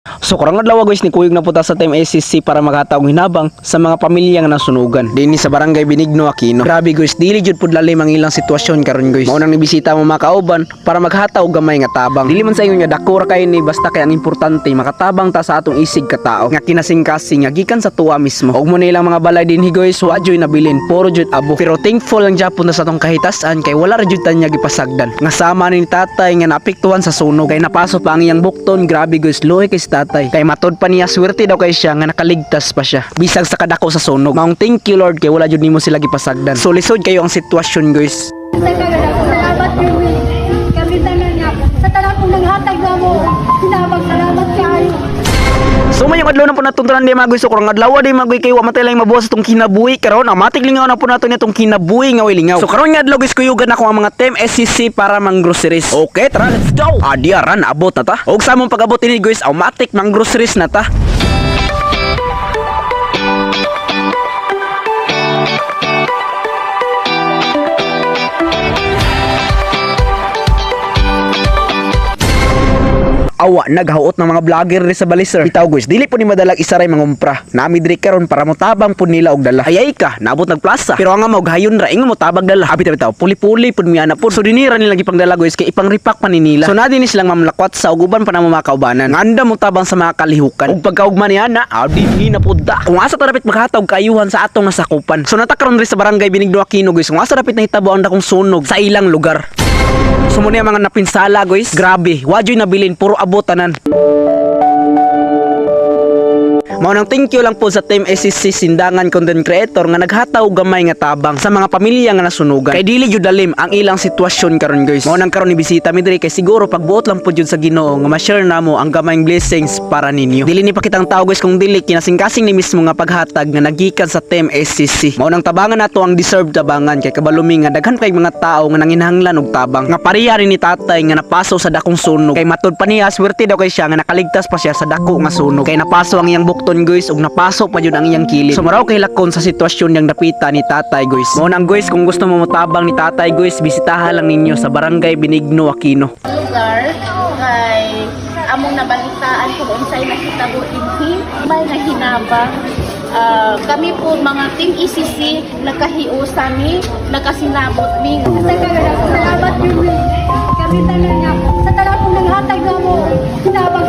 So karong adlaw guys ni kuyog na puta sa Team SCC para maghatag og hinabang sa mga pamilya nga nasunugan dinhi sa barangay Benigno Aquino. Grabe guys, dili jud pud lalim ang ilang sitwasyon karon guys. Mao nang nibisita mo mga kauban para maghatag og gamay nga tabang. Dili man sa inyo nga dako ra kay ni basta kay ang importante makatabang ta sa atong isig ka tao nga kinasing-kasing nga gikan sa tuwa mismo. Og mo nilang mga balay dinhi guys, wa joy nabilin, puro jud abo. Pero thankful lang gyapon na sa atong kahitasan kay wala ra jud tanya gipasagdan. Nga sama ni tatay nga naapektuhan sa sunog kay napaso pa ang iyang bukton. Grabe guys, luoy kay si tatay. Kay matod pa niya swerte daw kay siya nga nakaligtas pa siya bisag sa kadako sa sunog. Maong thank you Lord kay wala jud nimo sila gipasagdan. So lisod kayo ang sitwasyon guys. Salamat kami. Kami tanan nga sa tanan kong nanghatag na mo. Salamat kayo. So mayong adlaw na po natuntunan di magoy so karong adlaw di magoy kay wa matay lang mabuwas itong kinabuhi karon amatik lingaw na po nato nitong kinabuhi nga way lingaw. So karon nga adlaw guys kuyugan ako ang mga Team SCC para mang groceries. Okay, tara let's go. Adi aran abot na ta. Og sa mong pag-abot ini guys, automatic mang groceries na ta. Awa naghaot ng mga vlogger ri sa Baliser. Bitaw guys, dili po ni madalag isaray mangumpra. Nami diri karon para motabang pud nila og dala. Ayay ka, nabot nagplasa. Pero ang mo gayon ra ingon mo tabag dala. Abi bitaw, puli-puli pud miana pud. So dinira nila gipangdala guys kay ipangripak pa ni nila. So nadini silang mamlakwat sa uguban pa na mga kaubanan. Nganda mo tabang sa mga kalihukan. Ug pagkaugma ni ana, dinhi na pud da. Kung asa tarapit maghatag kayuhan sa atong nasakupan. So natakaron ri sa barangay Benigno Aquino guys. Kung asa tarapit nahitabo ang dakong sunog sa ilang lugar. So muna yung mga napinsala guys. Grabe, wajoy nabilin, puro abotanan. Mao nang thank you lang po sa Team SCC Sindangan Content Creator nga naghataw gamay nga tabang sa mga pamilya nga nasunugan. Kay dili jud dalim ang ilang sitwasyon karon guys. Mao nang karon ni bisita mi diri kay siguro pagbuot lang po jud sa Ginoo nga ma-share namo ang gamayng blessings para ninyo. Dili ni pakitang tao guys kung dili kinasing-kasing ni mismo nga paghatag nga nagikan sa Team SCC. Mao nang tabangan nato ang deserved tabangan kay kabalumi nga daghan kay mga tao nga nanginahanglan og tabang. Nga pareha rin ni tatay nga napaso sa dakong sunog. Kay matud pa niya swerte daw kay siya nga nakaligtas pa siya sa dako nga sunog. Kay napaso ang iyang bukton guys ug napasok pa jud ang iyang kilid. So maraw kay lakon sa sitwasyon yang dapita ni tatay guys. Mao nang guys kung gusto mo motabang ni tatay guys, bisitahan lang ninyo sa barangay Benigno Aquino. Lugar kay among nabalitaan kung unsay nakitabo dinhi may nahinabang. Kami po mga Team ECC nakahiusa mi, nakasinabot mi. Salamat kami. Kami tanan nga sa tanan kong nanghatag na mo. Salamat